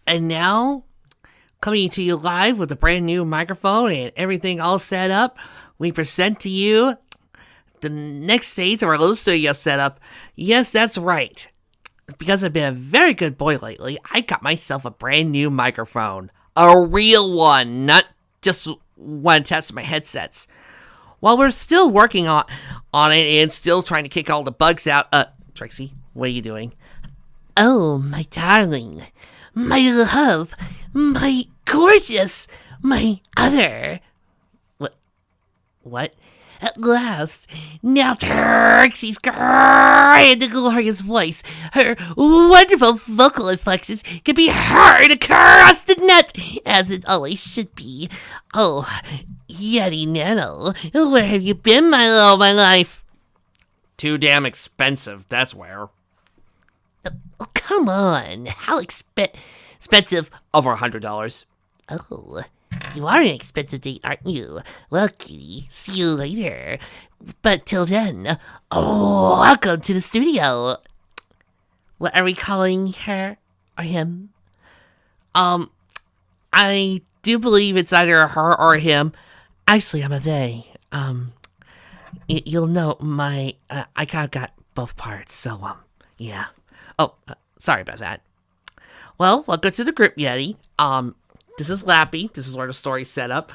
And now, coming to you live with a brand new microphone and everything all set up, we present to you the next stage of our little studio setup. Yes, that's right. Because I've been a very good boy lately, I got myself a brand new microphone. A real one, not just one attached to my headsets. While we're still working on it and still trying to kick all the bugs out, Trixie, what are you doing? Oh, my darling, my love, my gorgeous, my other. What? At last, now Trixie's grand and glorious voice, her wonderful vocal inflections can be heard across the net, as it always should be. Oh, Yeti Nano, where have you been, my love, my life? Too damn expensive, that's where. Oh, come on, how expensive? Over $100. Oh, you are an expensive date, aren't you? Well, kitty, see you later. But till then, welcome to the studio. What are we calling her or him? I do believe it's either her or him. Actually, I'm a they. You'll know I kind of got both parts, so, yeah. Oh, sorry about that. Well, welcome to the group, Yeti. This is Lappy. This is where the story's set up.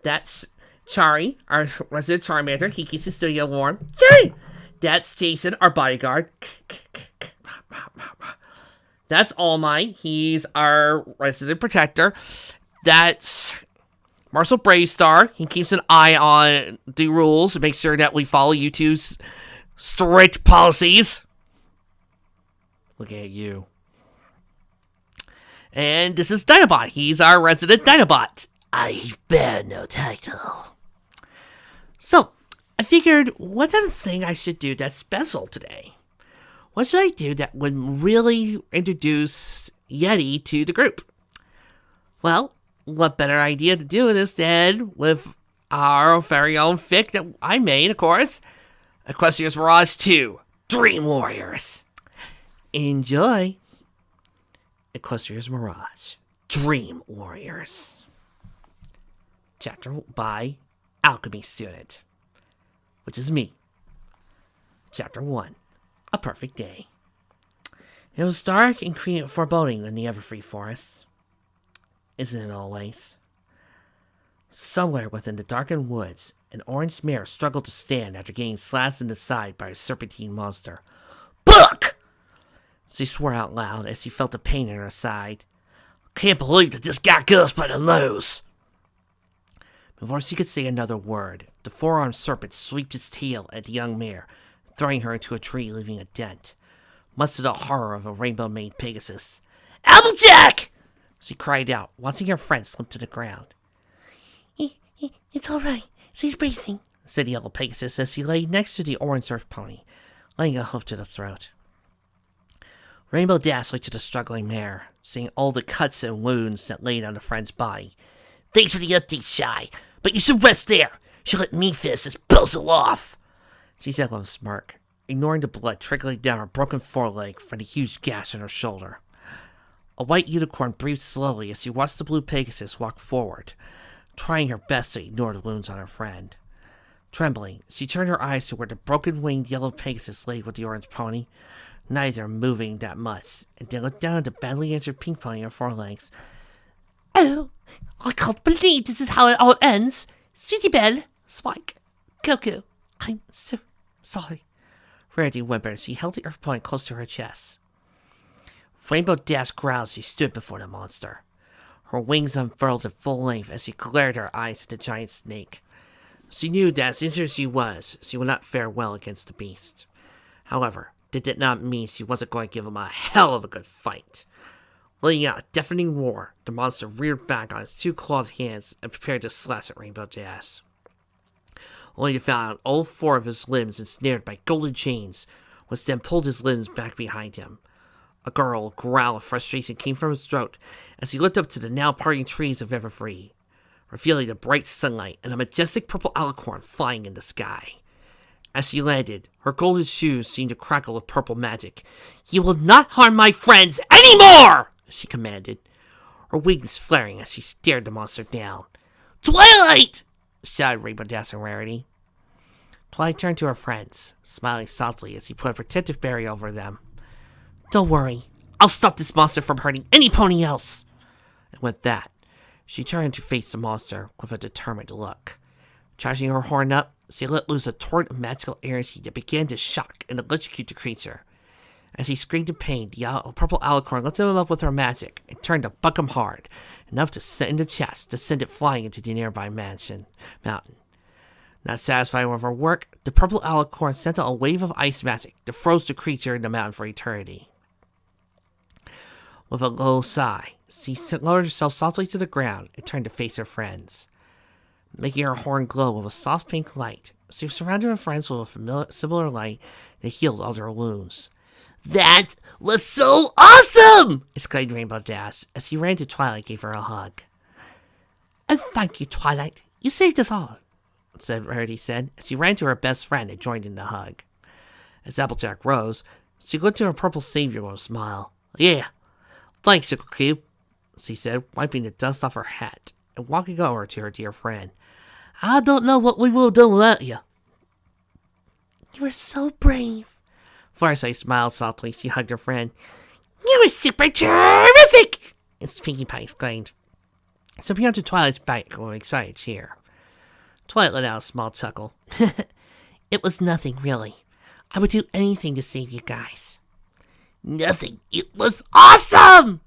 That's Chari, our resident Charmander. He keeps the studio warm. Yay! That's Jason, our bodyguard. That's All Might. He's our resident protector. That's Marcel Bravestar. He keeps an eye on the rules to make sure that we follow you two's strict policies. Look at you. And this is Dinobot. He's our resident Dinobot. I bear no title. So, I figured, what type of thing I should do that's special today? What should I do that would really introduce Yeti to the group? Well, what better idea to do this than with our very own fic that I made, of course. Equestrias Mirage 2, Dream Warriors. Enjoy. Equestrias Mirage Dream Warriors. Chapter by Alchemy Student, which is me. Chapter 1, A Perfect Day. It was dark and foreboding in the Everfree Forest. Isn't it always? Somewhere within the darkened woods, an orange mare struggled to stand after getting slashed in the side by a serpentine monster. Buck! She swore out loud as she felt the pain in her side. Can't believe that this got us by the nose. Before she could say another word, the four-armed serpent swept its tail at the young mare, throwing her into a tree, leaving a dent, much to the horror of a rainbow-made Pegasus. Applejack! She cried out, watching her friend slip to the ground. It's all right. She's breathing, said the yellow Pegasus as she lay next to the orange surf pony, laying a hoof to the throat. Rainbow Dash looked at the struggling mare, seeing all the cuts and wounds that laid on the friend's body. Thanks for the update, Shy, but you should rest there. She'll let me finish this puzzle off, she said with a smirk, ignoring the blood trickling down her broken foreleg from the huge gash in her shoulder. A white unicorn breathed slowly as she watched the blue Pegasus walk forward, trying her best to ignore the wounds on her friend. Trembling, she turned her eyes to where the broken-winged yellow Pegasus lay with the orange pony, neither moving that much, and then looked down at the badly injured pink pony on her forelegs. Oh, I can't believe this is how it all ends. Sweetie Belle, Spike, Coco, I'm so sorry. Rarity whimpered as she held the earth pony close to her chest. Rainbow Dash growled as she stood before the monster. Her wings unfurled at full length as she glared her eyes at the giant snake. She knew that as injured as she was, she would not fare well against the beast. However, that did not mean she wasn't going to give him a hell of a good fight. Letting out a deafening roar, the monster reared back on its two clawed hands and prepared to slash at Rainbow Dash. Only to find all four of his limbs ensnared by golden chains, which then pulled his limbs back behind him. A gurgle, growl of frustration came from his throat as he looked up to the now parting trees of Everfree, revealing the bright sunlight and a majestic purple alicorn flying in the sky. As she landed, her golden shoes seemed to crackle with purple magic. You will not harm my friends anymore! She commanded. her wings flaring as she stared the monster down. "Twilight!" shouted Rainbow Dash and Rarity. Twilight turned to her friends, smiling softly as he put a protective barrier over them. "Don't worry, I'll stop this monster from hurting any pony else." And with that, she turned to face the monster with a determined look. Charging her horn up, she let loose a torrent of magical energy that began to shock and electrocute the creature. As he screamed in pain, the purple alicorn lifted him up with her magic and turned to buck him hard, enough to send the chest to send it flying into the nearby mountain. Not satisfied with her work, the purple alicorn sent out a wave of ice magic that froze the creature in the mountain for eternity. With a low sigh, she lowered herself softly to the ground and turned to face her friends. Making her horn glow with a soft pink light, she surrounded her friends with a similar light that healed all their wounds. "That was so awesome!" exclaimed Rainbow Dash as he ran to Twilight and gave her a hug. "Oh, thank you, Twilight. You saved us all," Rarity said as she ran to her best friend and joined in the hug. As Applejack rose, she looked to her purple savior with a smile. "Yeah, thanks, Sugar Cube," she said, wiping the dust off her hat and walking over to her dear friend. "I don't know what we would have done without you." "You were so brave." Firesight smiled softly as she hugged her friend. "You were super terrific!" Pinkie Pie exclaimed. So beyond to Twilight's back with an excited cheer. Twilight let out a small chuckle. "It was nothing, really. I would do anything to save you guys." "Nothing. It was awesome!"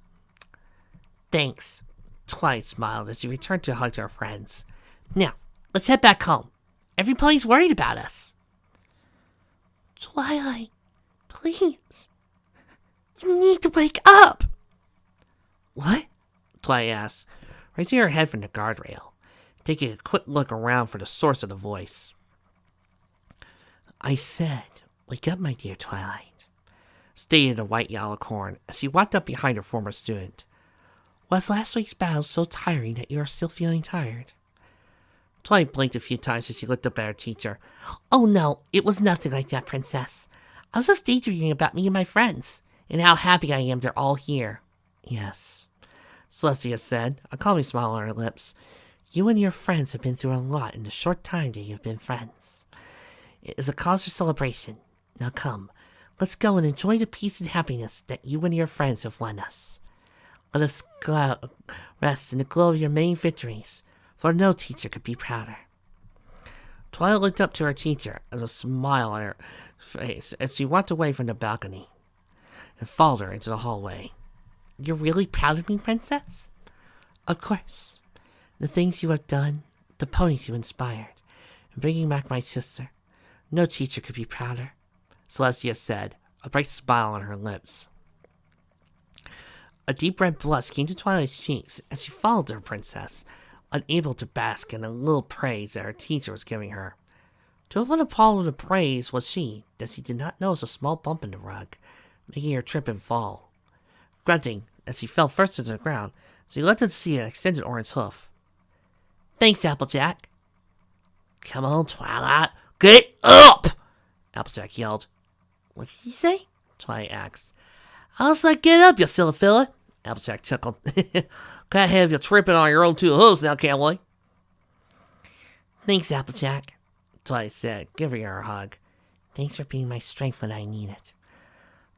"Thanks." Twilight smiled as she returned to hug her friends. "Now, let's head back home. Everybody's worried about us." "Twilight, please. You need to wake up." "What?" Twilight asked, raising her head from the guardrail, taking a quick look around for the source of the voice. "I said, wake up, my dear Twilight," stated the white alicorn as she walked up behind her former student. "Was last week's battle so tiring that you are still feeling tired?" Twilight blinked a few times as she looked up at her teacher. "Oh no, it was nothing like that, Princess. I was just daydreaming about me and my friends, and how happy I am they're all here." "Yes," Celestia said, a calming smile on her lips. "You and your friends have been through a lot in the short time that you've been friends. It is a cause for celebration. Now come, let's go and enjoy the peace and happiness that you and your friends have won us. Let us rest in the glow of your many victories, for no teacher could be prouder." Twilight looked up to her teacher as a smile on her face as she walked away from the balcony and followed her into the hallway. "You're really proud of me, Princess?" "Of course. The things you have done, the ponies you inspired, and bringing back my sister. No teacher could be prouder," Celestia said, a bright smile on her lips. A deep red blush came to Twilight's cheeks as she followed her princess, unable to bask in the little praise that her teacher was giving her. To have appalled at the praise was she, that she did not notice a small bump in the rug, making her trip and fall. Grunting as she fell first to the ground, she looked to see an extended orange hoof. "Thanks, Applejack." "Come on, Twilight, get up!" Applejack yelled. "What did he say?" Twilight asked. "I was like, get up, you silly fella." Applejack chuckled. "Can't have you tripping on your own two hooves now, can we?" "Thanks, Applejack," Twilight said, giving her a hug. "Thanks for being my strength when I need it."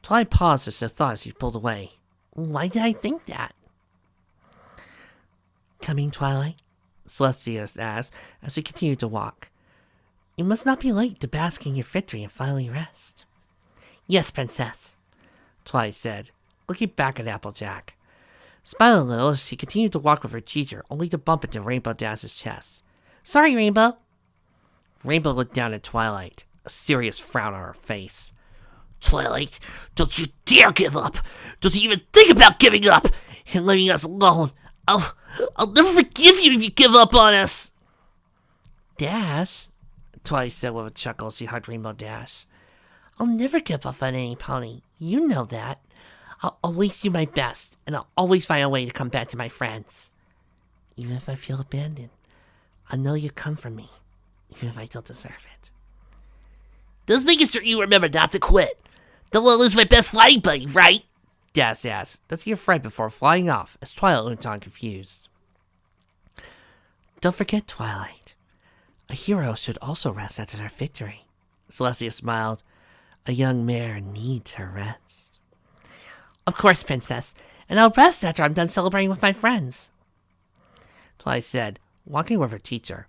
Twilight paused as she thought as she pulled away. "Why did I think that?" "Coming, Twilight?" Celestia asked as she continued to walk. "You must not be late to bask in your victory and finally rest." "Yes, Princess," Twilight said, looking back at Applejack. Smiling a little as she continued to walk with her teacher, only to bump into Rainbow Dash's chest. "Sorry, Rainbow." Rainbow looked down at Twilight, a serious frown on her face. "Twilight, don't you dare give up! Don't you even think about giving up and leaving us alone! I'll never forgive you if you give up on us!" "Dash," Twilight said with a chuckle as she hugged Rainbow Dash. "I'll never give up on any pony. You know that. I'll always do my best, and I'll always find a way to come back to my friends. Even if I feel abandoned, I know you come for me, even if I don't deserve it." "Just making sure you remember not to quit. Don't want to lose my best fighting buddy, right?" Daz asked, that's your friend before flying off, as Twilight went on confused. Don't forget, Twilight. A hero should also rest after their victory. Celestia smiled. A young mare needs her rest. Of course, Princess, and I'll rest after I'm done celebrating with my friends. Twilight said, walking with her teacher.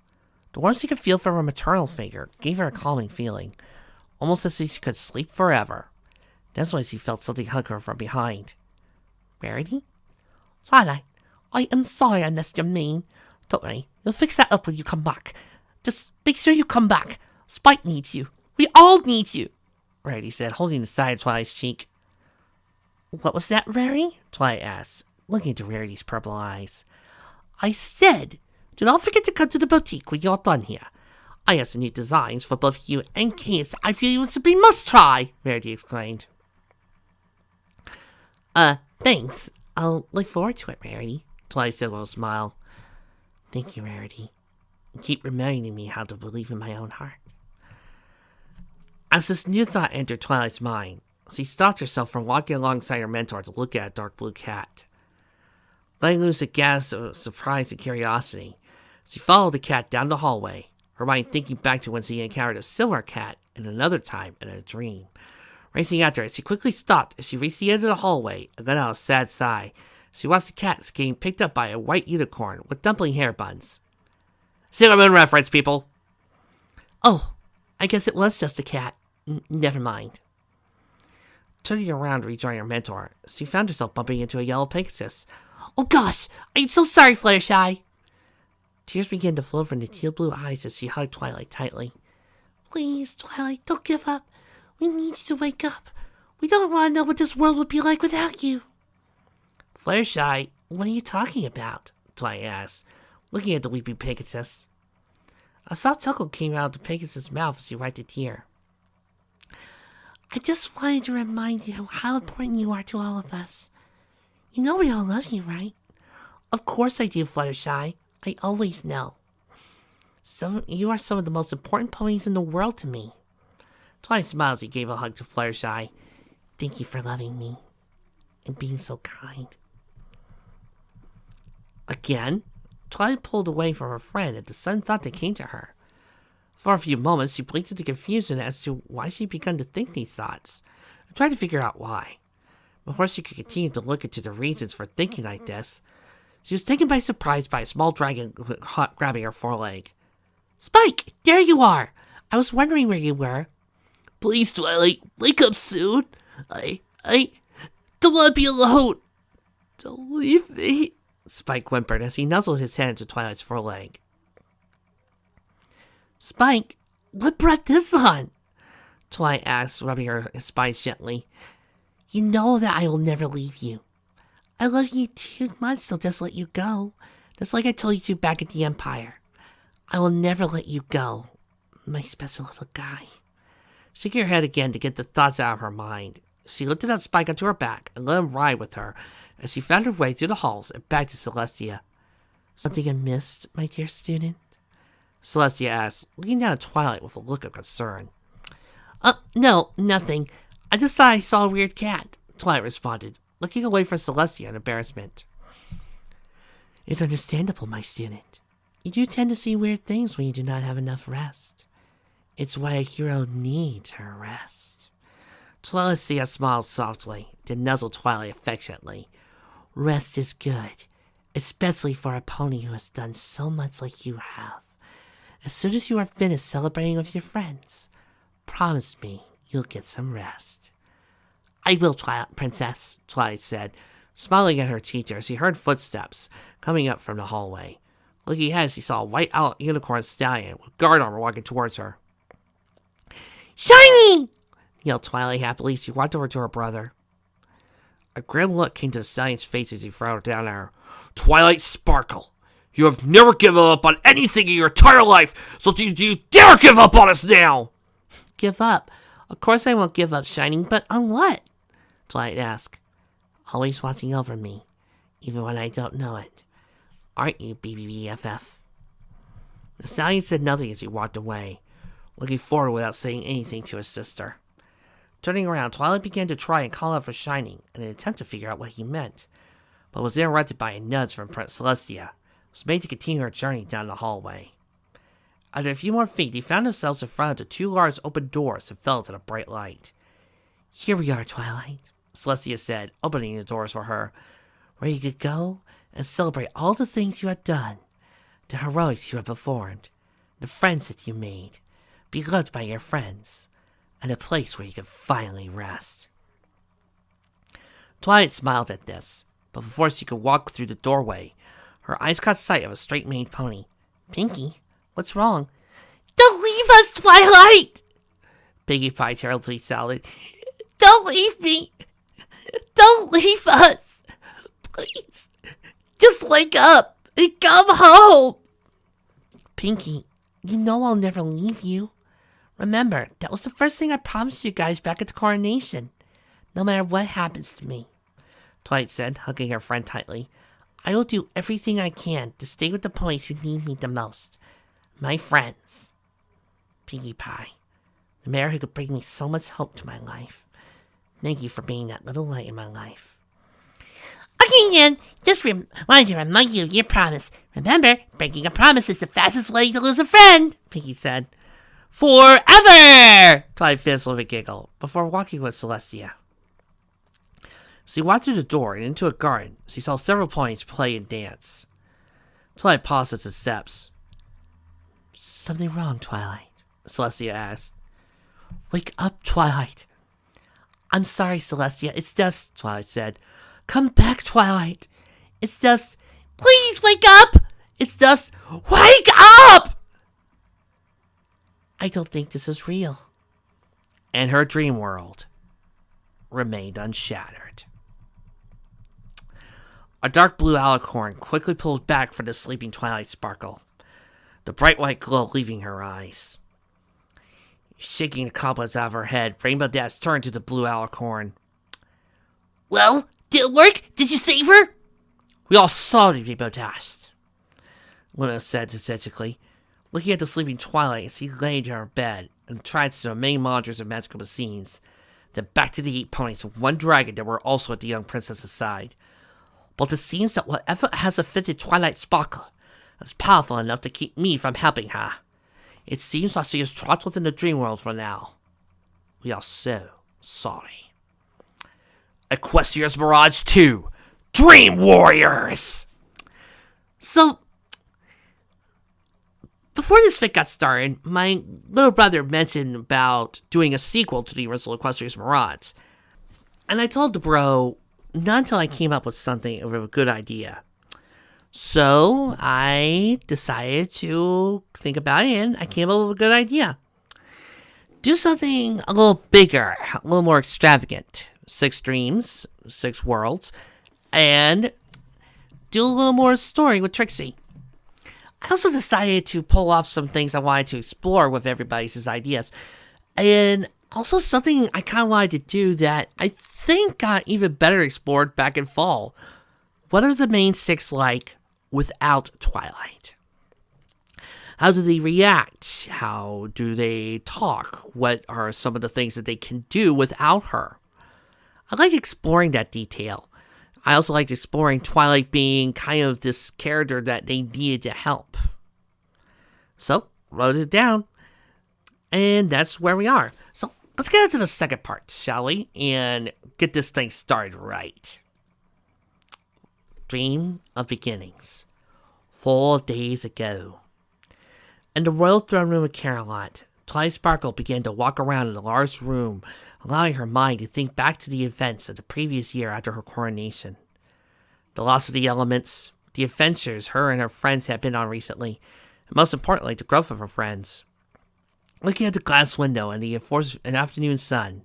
The warmth she could feel from her maternal figure gave her a calming feeling, almost as if she could sleep forever. That's when she felt something hug her from behind. Rarity? Twilight, I am sorry I missed your mean. Don't worry, you'll fix that up when you come back. Just make sure you come back. Spike needs you. We all need you, Rarity said, holding the side of Twilight's cheek. What was that, Rarity? Twilight asked, looking into Rarity's purple eyes. I said, do not forget to come to the boutique when you're done here. I have some new designs for both you and Case I feel you would simply must try, Rarity exclaimed. Thanks. I'll look forward to it, Rarity, Twilight said with a smile. Thank you, Rarity. You keep reminding me how to believe in my own heart. As this new thought entered Twilight's mind, she stopped herself from walking alongside her mentor to look at a dark blue cat. Letting loose a gasp of surprise and curiosity, she followed the cat down the hallway, her mind thinking back to when she encountered a similar cat in another time in a dream. Racing after it, she quickly stopped as she reached the end of the hallway and let out a sad sigh. She watched the cat getting picked up by a white unicorn with dumpling hair buns. Sailor Moon reference, people! Oh, I guess it was just a cat. Never mind. Turning around to rejoin her mentor, she found herself bumping into a yellow Pegasus. Oh gosh, I'm so sorry, Fluttershy! Tears began to flow from the teal blue eyes as she hugged Twilight tightly. Please, Twilight, don't give up. We need you to wake up. We don't want to know what this world would be like without you. Fluttershy, what are you talking about? Twilight asked, looking at the weeping Pegasus. A soft chuckle came out of the Pegasus' mouth as he wiped a tear. I just wanted to remind you how important you are to all of us. You know we all love you, right? Of course I do, Fluttershy. I always know. You are some of the most important ponies in the world to me. Twilight smiled as he gave a hug to Fluttershy. Thank you for loving me and being so kind. Again, Twilight pulled away from her friend at the sudden thought that came to her. For a few moments, she blinked into confusion as to why she'd begun to think these thoughts, and tried to figure out why. Before she could continue to look into the reasons for thinking like this, she was taken by surprise by a small dragon grabbing her foreleg. Spike, there you are! I was wondering where you were. Please, Twilight, wake up soon. I don't want to be alone. Don't leave me, Spike whimpered as he nuzzled his head into Twilight's foreleg. Spike, what brought this on? Twilight asked, rubbing her spines gently. You know that I will never leave you. I love you too much to just let you go, just like I told you to back at the Empire. I will never let you go, my special little guy. Shaking her head again to get the thoughts out of her mind, she lifted up Spike onto her back and let him ride with her as she found her way through the halls and back to Celestia. Something I missed, my dear student? Celestia asked, looking down at Twilight with a look of concern. No, nothing. I just thought I saw a weird cat, Twilight responded, looking away from Celestia in embarrassment. It's understandable, my student. You do tend to see weird things when you do not have enough rest. It's why a hero needs her rest. Celestia smiled softly, then nuzzled Twilight affectionately. Rest is good, especially for a pony who has done so much like you have. As soon as you are finished celebrating with your friends, promise me you'll get some rest. I will, Princess, Twilight said, smiling at her teacher as he heard footsteps coming up from the hallway. Looking ahead, she saw a white unicorn stallion with guard armor walking towards her. Shiny! Yelled Twilight happily as she walked over to her brother. A grim look came to the stallion's face as he frowned down at her. Twilight Sparkle, you have never given up on anything in your entire life, so do you dare give up on us now? Give up? Of course I won't give up, Shining, but on what? Twilight asked. Always watching over me, even when I don't know it. Aren't you, BBBFF? The stallion said nothing as he walked away, looking forward without saying anything to his sister. Turning around, Twilight began to try and call out for Shining in an attempt to figure out what he meant, but was interrupted by a nudge from Prince Celestia, who was made to continue her journey down the hallway. After a few more feet, they found themselves in front of the two large open doors and fell into the bright light. "Here we are, Twilight," Celestia said, opening the doors for her, "where you could go and celebrate all the things you have done, the heroics you have performed, the friends that you made, be loved by your friends, and a place where you could finally rest." Twilight smiled at this, but before she could walk through the doorway, her eyes caught sight of a straight-maned pony. "Pinkie, what's wrong?" "Don't leave us, Twilight!" Pinkie Pie terribly shouted. "Don't leave me! Don't leave us! Please, just wake up and come home!" "Pinkie, you know I'll never leave you. Remember, that was the first thing I promised you guys back at the coronation. No matter what happens to me," Twilight said, hugging her friend tightly. "I will do everything I can to stay with the ponies who need me the most. My friends. Pinkie Pie, the mare who could bring me so much hope to my life. Thank you for being that little light in my life." "Okay, then. Just wanted to remind you of your promise. Remember, breaking a promise is the fastest way to lose a friend," Pinkie said. "Forever!" Twilight fizzled with a giggle, before walking with Celestia. She walked through the door and into a garden. She saw several ponies play and dance. Twilight paused at the steps. "Something wrong, Twilight?" Celestia asked. "Wake up, Twilight." "I'm sorry, Celestia. It's just," Twilight said. "Come back, Twilight. It's just..." "Please wake up! It's just... Wake up!" "I don't think this is real." And her dream world remained unshattered. A dark blue alicorn quickly pulled back from the sleeping Twilight Sparkle, the bright white glow leaving her eyes. Shaking the cobwebs out of her head, Rainbow Dash turned to the blue alicorn. "Well, did it work? Did you save her?" "We all saw it, Rainbow Dash," Luna said tragically, looking at the sleeping Twilight as she lay in her bed and tried to the main monitors of magical scenes, then back to the 8 ponies with one dragon that were also at the young princess's side. "But it seems that whatever has affected Twilight Sparkle is powerful enough to keep me from helping her. It seems like she is trapped within the dream world for now. We are so sorry." Equestrias Mirage 2 Dream Warriors! So, before this fic got started, my little brother mentioned about doing a sequel to the original Equestrias Mirage. And I told the bro, not until I came up with something of a good idea. So I decided to think about it, and I came up with a good idea. Do something a little bigger, a little more extravagant. 6 dreams, 6 worlds, and do a little more story with Trixie. I also decided to pull off some things I wanted to explore with everybody's ideas. And also something I kind of wanted to do that I think got even better explored back in fall. What are the main 6 like without Twilight? How do they react? How do they talk? What are some of the things that they can do without her? I liked exploring that detail. I also liked exploring Twilight being kind of this character that they needed to help. So, wrote it down. And that's where we are. So, let's get into the second part, shall we? And get this thing started right. Dream of Beginnings. 4 days ago. In the royal throne room of Carolot, Twilight Sparkle began to walk around in the large room, allowing her mind to think back to the events of the previous year after her coronation. The loss of the elements, the adventures her and her friends had been on recently, and most importantly, the growth of her friends. Looking at the glass window and the afternoon sun,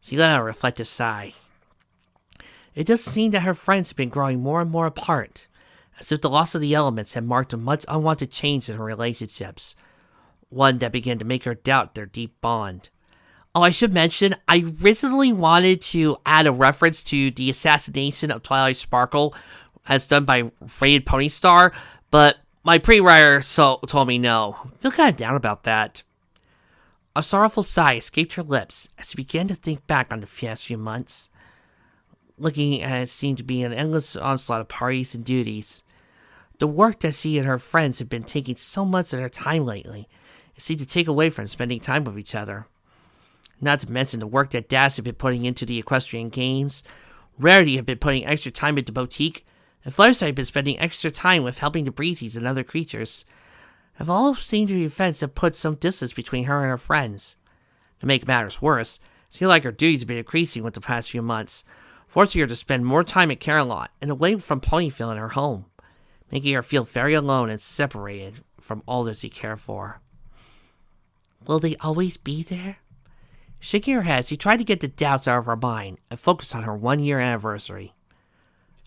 she let out a reflective sigh. It does seem that her friends had been growing more and more apart, as if the loss of the elements had marked a much unwanted change in her relationships, one that began to make her doubt their deep bond. Oh, I should mention, I originally wanted to add a reference to the assassination of Twilight Sparkle as done by Rated Pony Star, but my pre-writer told me no. I feel kind of down about that. A sorrowful sigh escaped her lips as she began to think back on the past few months. Looking at it seemed to be an endless onslaught of parties and duties. The work that she and her friends had been taking so much of their time lately, it seemed to take away from spending time with each other. Not to mention the work that Dash had been putting into the equestrian games. Rarity had been putting extra time into Boutique, and Fluttershy had been spending extra time with helping the Breezies and other creatures. Have all seemed to be events that put some distance between her and her friends. To make matters worse, it seemed like her duties had been increasing with the past few months, forcing her to spend more time at Carolot and away from Ponyville and her home, making her feel very alone and separated from all that she cared for. Will they always be there? Shaking her head, she tried to get the doubts out of her mind and focus on her 1-year anniversary.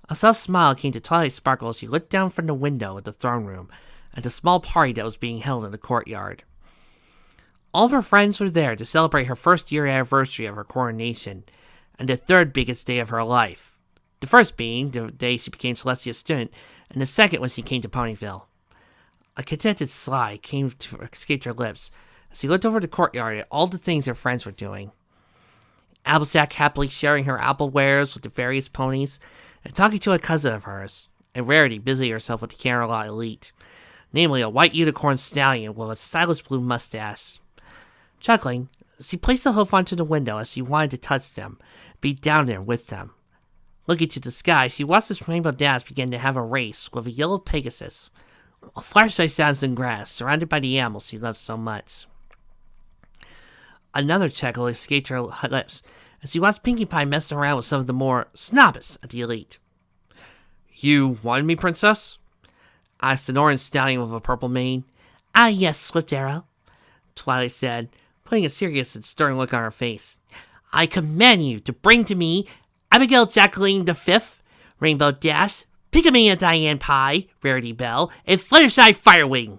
A soft smile came to Twilight Sparkle as she looked down from the window at the throne room at the small party that was being held in the courtyard. All of her friends were there to celebrate her 1st-year anniversary of her coronation, and the 3rd biggest day of her life. The first being the day she became Celestia's student, and the second when she came to Ponyville. A contented sigh escaped her lips as she looked over the courtyard at all the things her friends were doing. Applejack happily sharing her apple wares with the various ponies, and talking to a cousin of hers, and Rarity busy herself with the Carolot elite, namely a white unicorn stallion with a stylish blue mustache. Chuckling, she placed the hoof onto the window as she wanted to touch them, be down there with them. Looking to the sky, she watched this Rainbow Dash begin to have a race with a yellow Pegasus, a Fluttershy stands in grass, surrounded by the animals she loves so much. Another chuckle escaped her lips as she watched Pinkie Pie mess around with some of the more snobbish of the elite. "You wanted me, Princess?" asked an orange stallion with a purple mane. "Ah, yes, Swift Arrow," Twilight said, putting a serious and stern look on her face. "I command you to bring to me Abigail Jacqueline the Fifth, Rainbow Dash, Pickamania Diane Pie, Rarity Bell, and Fluttershy Firewing.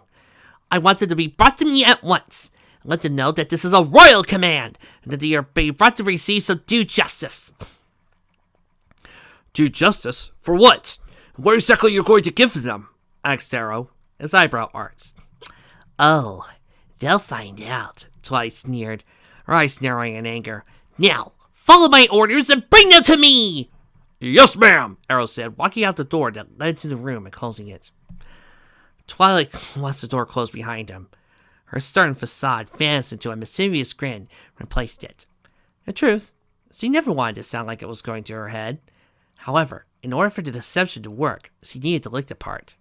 I want them to be brought to me at once. Let them know that this is a royal command, and that they are being brought to receive some due justice." "Due justice? For what? What exactly are you going to give to them?" asked Arrow, his eyebrow arched. "Oh, they'll find out," Twilight sneered, her eyes narrowing in anger. "Now, follow my orders and bring them to me!" "Yes, ma'am," Arrow said, walking out the door that led to the room and closing it. Twilight watched the door close behind him. Her stern facade vanished into a mischievous grin and replaced it. In truth, she never wanted to sound like it was going to her head. However, in order for the deception to work, she needed to look the part.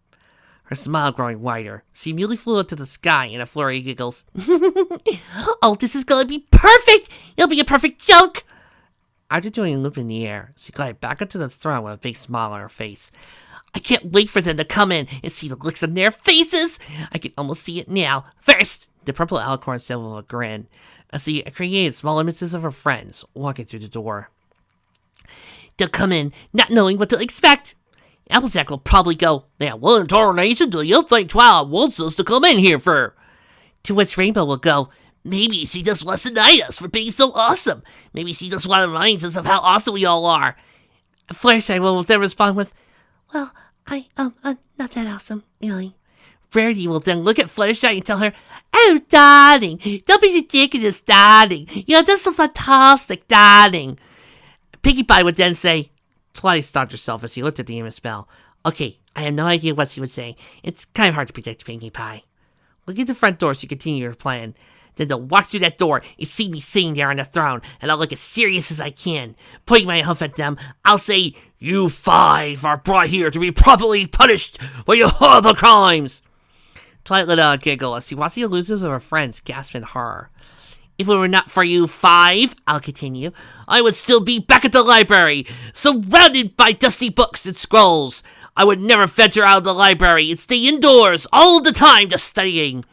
Her smile growing wider, she immediately flew up to the sky in a flurry of giggles. "Oh, this is going to be perfect! It'll be a perfect joke!" After doing a loop in the air, she glided back onto the throne with a big smile on her face. "I can't wait for them to come in and see the looks on their faces. I can almost see it now. First," the purple alicorn said with a grin, as she created small images of her friends walking through the door. "They'll come in, not knowing what to expect. Applejack will probably go, 'Now, what in tarnation do you think Twilight wants us to come in here for?' To which Rainbow will go, 'Maybe she just wants to knight us for being so awesome. Maybe she just wants to remind us of how awesome we all are.' Fluttershy will then respond with, 'Well, I'm not that awesome, really.' Rarity will then look at Fluttershy and tell her, 'Oh, darling, don't be ridiculous, darling. You're just so fantastic, darling.' Pinkie Pie would then say," Twilight stopped herself as she looked at the image spell. "Okay, I have no idea what she would say. It's kind of hard to predict, Pinkie Pie." Looking at the front door, she continued her plan. "Then they'll walk through that door and see me sitting there on the throne, and I'll look as serious as I can. Pointing my hoof at them, I'll say, 'You 5 are brought here to be properly punished for your horrible crimes.'" Twilight let out a giggle as she watched the illusions of her friends gasp in horror. "If it were not for you 5, I'll continue, I would still be back at the library, surrounded by dusty books and scrolls. I would never venture out of the library and stay indoors all the time just studying.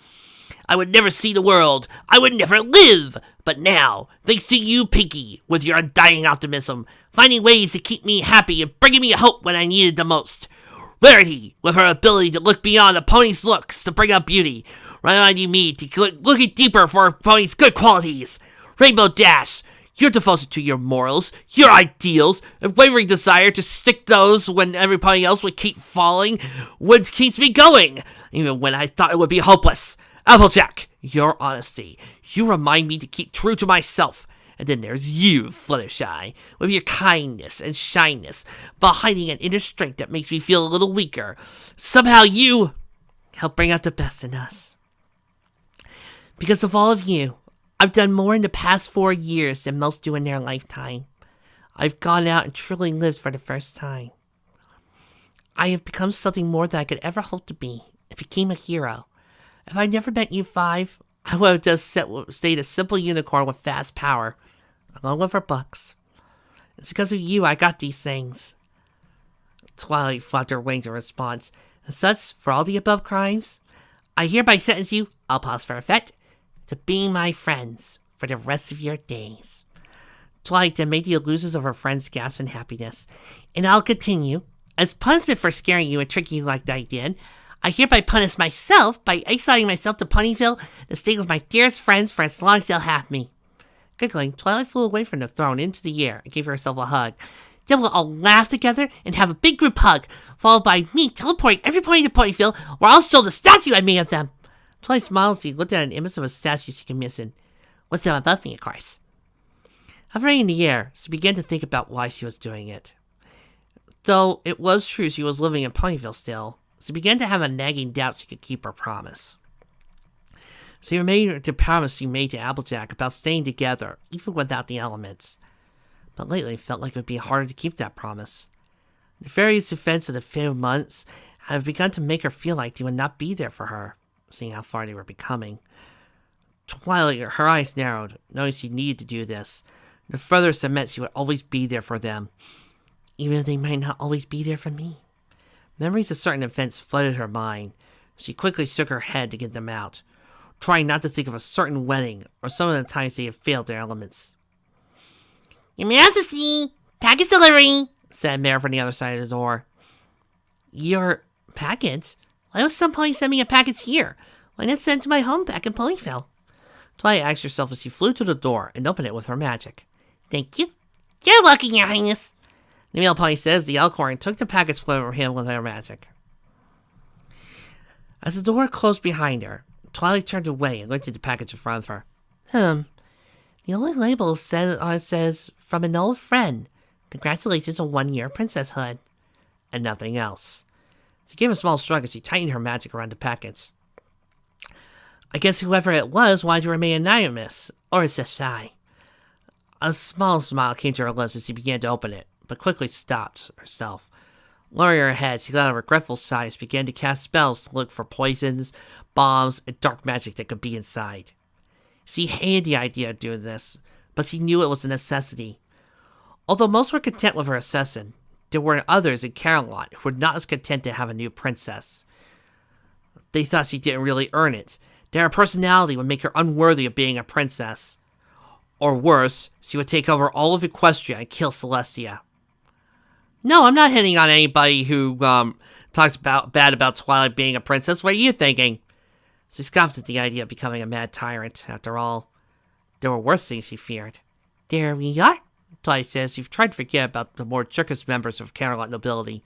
I would never see the world. I would never live. But now, thanks to you, Pinkie, with your undying optimism, finding ways to keep me happy and bringing me hope when I needed the most. Rarity, with her ability to look beyond a pony's looks to bring out beauty, reminding me to look deeper for a pony's good qualities. Rainbow Dash, your devotion to your morals, your ideals, unwavering desire to stick those when everybody else would keep falling, what keeps me going, even when I thought it would be hopeless. Applejack, your honesty. You remind me to keep true to myself. And then there's you, Fluttershy, with your kindness and shyness, but hiding an inner strength that makes me feel a little weaker. Somehow you help bring out the best in us. Because of all of you, I've done more in the past 4 years than most do in their lifetime. I've gone out and truly lived for the first time. I have become something more than I could ever hope to be. I became a hero. If I'd never met you 5, I would have just stayed a simple unicorn with fast power, along with her books. It's because of you I got these things. Twilight flapped her wings in response. And such, for all the above crimes, I hereby sentence you, I'll pause for effect, to being my friends for the rest of your days. Twilight then made the illusions of her friends gasp in happiness. And I'll continue. As punishment for scaring you and tricking you like I did, I hereby punish myself by exiling myself to Ponyville to stay with my dearest friends for as long as they'll have me. Giggling, Twilight flew away from the throne into the air and gave herself a hug. Then we'll all laugh together and have a big group hug, followed by me teleporting every pony to Ponyville, where I'll show the statue I made of them. Twilight smiled as she looked at an image of a statue she commissioned, with them above me, of course. Hovering in the air, she began to think about why she was doing it. Though it was true she was living in Ponyville still, she began to have a nagging doubt she could keep her promise. She remembered the promise she made to Applejack about staying together, even without the elements. But lately it felt like it would be harder to keep that promise. The various events of the few months have begun to make her feel like they would not be there for her, seeing how far they were becoming. Twilight, her eyes narrowed, knowing she needed to do this. The further cement she would always be there for them, even if they might not always be there for me. Memories of certain events flooded her mind. She quickly shook her head to get them out, trying not to think of a certain wedding or some of the times they had failed their elements. Your Majesty, package delivery, said Mare from the other side of the door. Your package? Why was somebody send me a package here? Why not send it to my home back in Ponyville? Twilight asked herself as she flew to the door and opened it with her magic. Thank you. You're welcome, Your Highness. The male pony says the Elkhorn took the package from him with her magic. As the door closed behind her, Twilight turned away and looked at the package in front of her. The only label says, from an old friend. Congratulations on 1 year princesshood. And nothing else. She gave a small shrug as she tightened her magic around the package. I guess whoever it was wanted to remain anonymous, or is just shy. A small smile came to her lips as she began to open it, but quickly stopped herself. Lowering her head, she let out a regretful sigh as she began to cast spells to look for poisons, bombs, and dark magic that could be inside. She hated the idea of doing this, but she knew it was a necessity. Although most were content with her assassin, there were others in Camelot who were not as content to have a new princess. They thought she didn't really earn it, that her personality would make her unworthy of being a princess. Or worse, she would take over all of Equestria and kill Celestia. No, I'm not hitting on anybody who talks bad about Twilight being a princess. What are you thinking? She scoffed at the idea of becoming a mad tyrant. After all, there were worse things she feared. There we are, Twilight says. You've tried to forget about the more circus members of Camelot nobility.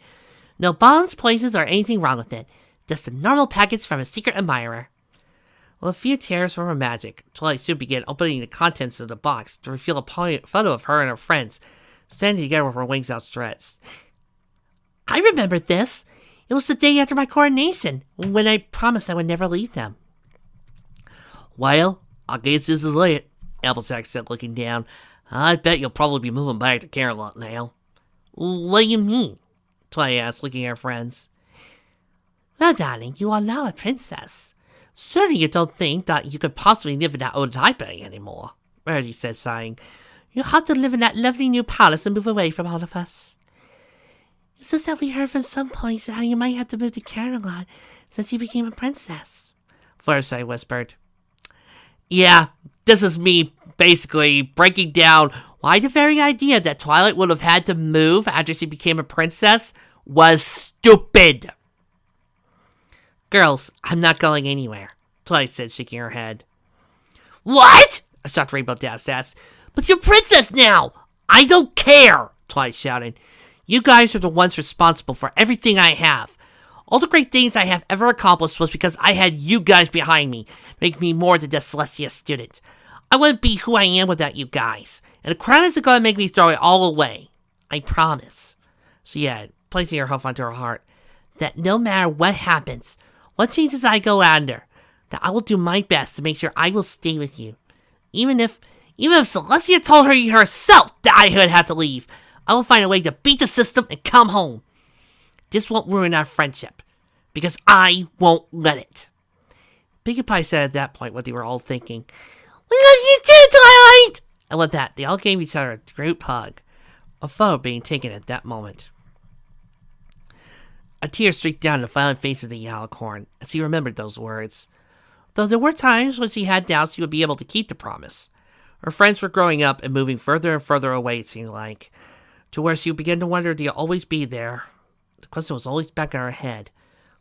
No bombs, poisons, or anything wrong with it. Just a normal package from a secret admirer. With a few tears from her magic, Twilight soon began opening the contents of the box to reveal a photo of her and her friends, standing together with her wings outstretched. I remember this. It was the day after my coronation, when I promised I would never leave them. Well, I guess this is it, Applejack said, looking down. I bet you'll probably be moving back to Camelot now. What do you mean? Twilight asked, looking at her friends. Well, darling, you are now a princess. Surely you don't think that you could possibly live in that old library anymore, Rarity said, sighing. You'll have to live in that lovely new palace and move away from all of us. It's just that we heard from some points how you might have to move to Camelot since you became a princess, Fluttershy whispered. Yeah, this is me basically breaking down why the very idea that Twilight would have had to move after she became a princess was stupid. Girls, I'm not going anywhere, Twilight said, shaking her head. What? A shocked Rainbow Dash asked. But you're princess now! I don't care! Twilight shouted. You guys are the ones responsible for everything I have. All the great things I have ever accomplished was because I had you guys behind me, make me more than just Celestia student. I wouldn't be who I am without you guys, and the crown isn't going to make me throw it all away. I promise. She added, placing her hoof onto her heart, that no matter what happens, what changes I go under, that I will do my best to make sure I will stay with you. Even if Celestia told her herself that I would have to leave, I will find a way to beat the system and come home. This won't ruin our friendship, because I won't let it. Pinkie Pie said at that point what they were all thinking. We love you too, Twilight! And with that, they all gave each other a group hug, a photo being taken at that moment. A tear streaked down the violent face of the Alicorn as he remembered those words. Though there were times when she had doubts she would be able to keep the promise. Her friends were growing up and moving further and further away, it seemed like, to where she would begin to wonder, do you always be there? The question was always back in her head,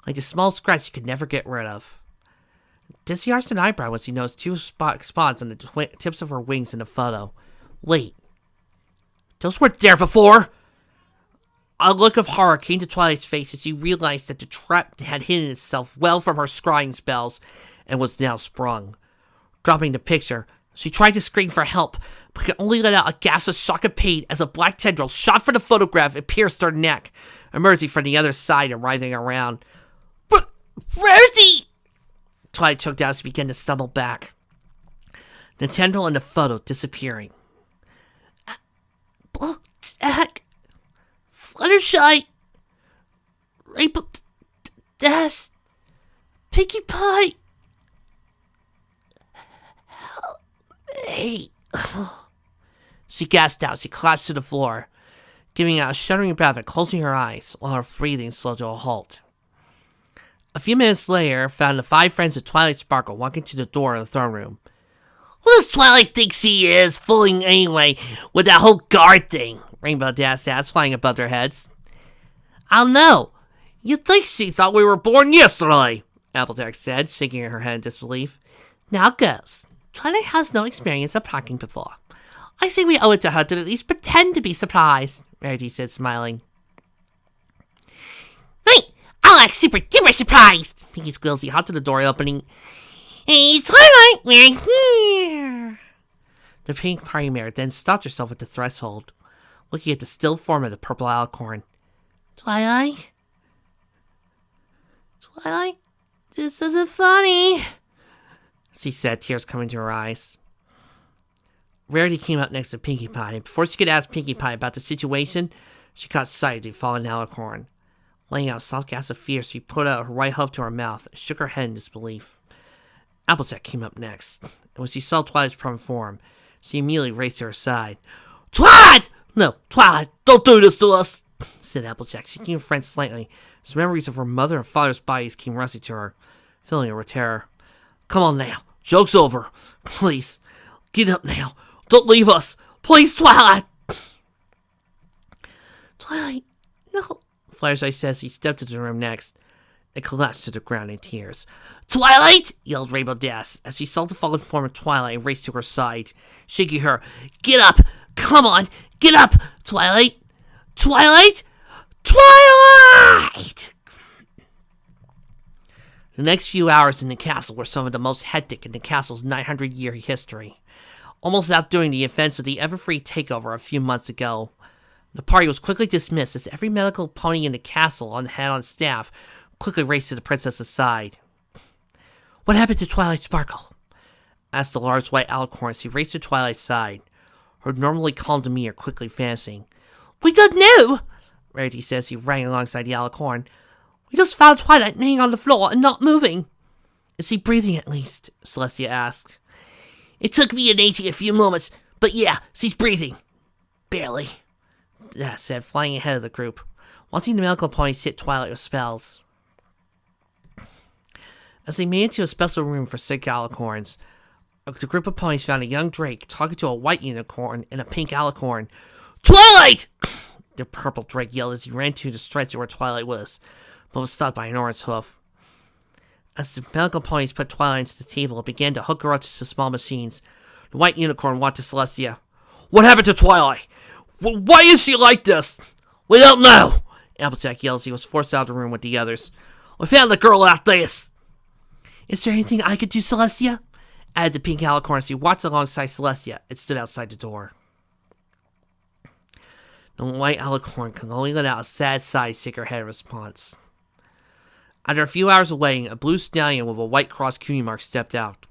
like a small scratch she could never get rid of. Dizzy arched an eyebrow when she noticed two spots on the tips of her wings in the photo. Wait, those weren't there before! A look of horror came to Twilight's face as she realized that the trap had hidden itself well from her scrying spells and was now sprung. Dropping the picture, she tried to scream for help, but could only let out a gasp of shock and pain as a black tendril shot from the photograph and pierced her neck, emerging from the other side and writhing around. But, Rarity! Twilight choked out as she began to stumble back. The tendril in the photo disappearing. Jack, Fluttershy, Rainbow Dash, Pinkie Pie. Help me. She gasped out. She collapsed to the floor, giving out a shuddering breath and closing her eyes while her breathing slowed to a halt. A few minutes later, found the 5 friends of Twilight Sparkle walking to the door of the throne room. Who does Twilight think she is, fooling anyway, with that whole guard thing? Rainbow Dash asked, flying above their heads. I don't know. You'd think she thought we were born yesterday, Applejack said, shaking her head in disbelief. Now it goes. Twilight has no experience of talking before. I say we owe it to her to at least pretend to be surprised, Rarity said, smiling. Right, I'll act super duper surprised, Pinkie squealed as he hopped to the door opening. Hey, Twilight, we're here! The pink party mare then stopped herself at the threshold, looking at the still form of the purple alicorn. Twilight? Twilight? This isn't funny, she said, tears coming to her eyes. Rarity came up next to Pinkie Pie, and before she could ask Pinkie Pie about the situation, she caught sight of the fallen alicorn. Laying out a soft gasp of fear, she put out her right hoof to her mouth and shook her head in disbelief. Applejack came up next, and when she saw Twilight's prone form, she immediately raced to her side. Twilight! No, Twilight, don't do this to us, said Applejack, shaking her friend slightly, as memories of her mother and father's bodies came rushing to her, filling her with terror. Come on now, joke's over. Please, get up now. Don't leave us. Please, Twilight. Twilight, no, Fluttershy says he stepped into the room next and collapsed to the ground in tears. Twilight! Yelled Rainbow Dash as she saw the fallen form of Twilight and raced to her side, shaking her. Get up! Come on! Get up! Twilight! Twilight! Twilight! The next few hours in the castle were some of the most hectic in the castle's 900-year history, almost outdoing the events of the Everfree takeover a few months ago. The party was quickly dismissed as every medical pony in the castle had on staff quickly raced to the princess's side. What happened to Twilight Sparkle? Asked the large white alicorn as he raced to Twilight's side, her normally calm demeanor quickly vanishing. We don't know, Rarity says he ran alongside the alicorn. We just found Twilight laying on the floor and not moving. Is he breathing at least? Celestia asked. It took me and Daisy a few moments, but yeah, she's breathing. Barely, Dash said, flying ahead of the group, watching the medical ponies hit Twilight with spells. As they made it to a special room for sick alicorns, the group of ponies found a young drake talking to a white unicorn and a pink alicorn. Twilight! The purple drake yelled as he ran to the stretcher where Twilight was, but was stopped by an orange hoof. As the medical ponies put Twilight into the table and began to hook her up to the small machines, the white unicorn walked to Celestia. What happened to Twilight? Why is she like this? We don't know! Applejack yelled as he was forced out of the room with the others. We found the girl out this. Is there anything I could do, Celestia? Added the pink alicorn as he walked alongside Celestia and stood outside the door. The white alicorn could only let out a sad sigh to shake her head in response. After a few hours of waiting, a blue stallion with a white cross cutie mark stepped out.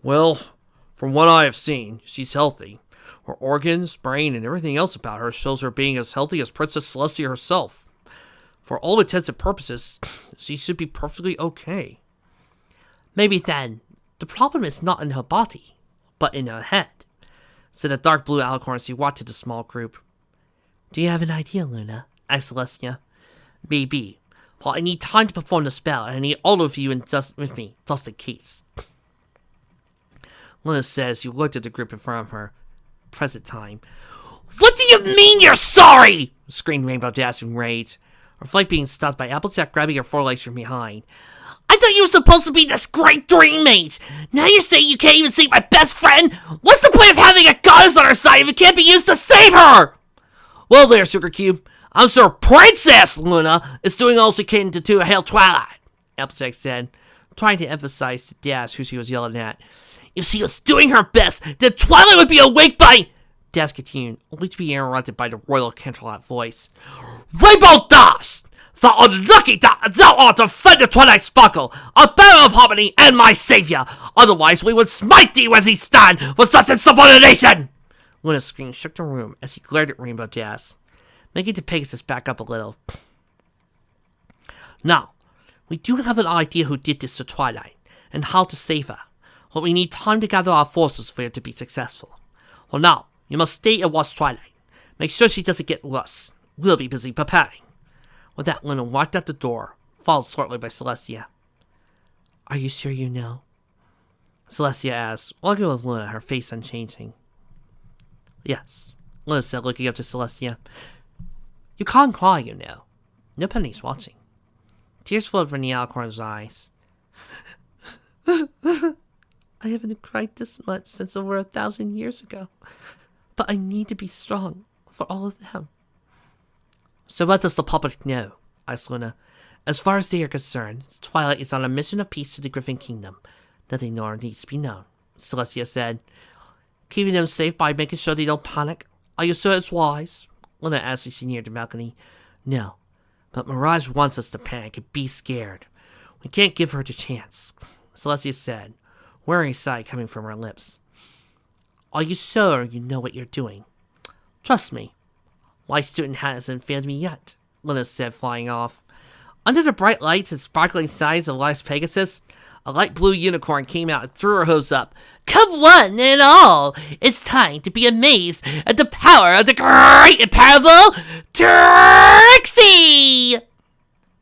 Well, from what I have seen, she's healthy. Her organs, brain, and everything else about her shows her being as healthy as Princess Celestia herself. For all intents and purposes, she should be perfectly okay. Maybe then, the problem is not in her body, but in her head, said a dark blue alicorn as he walked to the small group. Do you have an idea, Luna? Asked Celestia. Maybe. Well, I need time to perform the spell, and I need all of you with me, just in case. Luna says you looked at the group in front of her. Present time. What do you mean you're sorry? Screamed Rainbow Dash in rage. Her flight being stopped by Applejack grabbing her forelegs from behind. I thought you were supposed to be this great dream mate. Now you're saying you can't even save my best friend? What's the point of having a goddess on our side if it can't be used to save her? Well there, Sugar Cube. I'm sure Princess Luna is doing all she can to hail Twilight, Applejack said, trying to emphasize to Dash who she was yelling at. If she was doing her best, then Twilight would be awake by... Dash continued, only to be interrupted by the royal Canterlot voice. Rainbow Dash! Thou unlucky thou art to defend the Twilight Sparkle, a bearer of harmony and my savior! Otherwise we would smite thee where thee stand for such insubordination! Luna's scream shook the room as he glared at Rainbow Dash, making the Pegasus back up a little. Now, we do have an idea who did this to Twilight, and how to save her. But we need time to gather our forces for it to be successful. Well now, you must stay and watch Twilight. Make sure she doesn't get lost. We'll be busy preparing. With that, Luna walked out the door, followed shortly by Celestia. Are you sure you know? Celestia asked, walking with Luna, her face unchanging. Yes, Luna said, looking up to Celestia. You can't cry, you know. Nobody's watching. Tears flowed from the alicorn's eyes. I haven't cried this much since over 1,000 years ago. But I need to be strong for all of them. So what does the public know? Asked Luna. As far as they are concerned, Twilight is on a mission of peace to the Griffin Kingdom. Nothing more needs to be known, Celestia said. Keeping them safe by making sure they don't panic. Are you sure it's wise? Luna asked as she neared the balcony. No, but Mirage wants us to panic and be scared. We can't give her the chance, Celestia said, wearing a sigh coming from her lips. Are you sure you know what you're doing? Trust me. My student hasn't failed me yet, Luna said, flying off. Under the bright lights and sparkling sides of Las Pegasus, a light blue unicorn came out and threw her hose up. Come one and all, it's time to be amazed at the power of the great and powerful Trixie!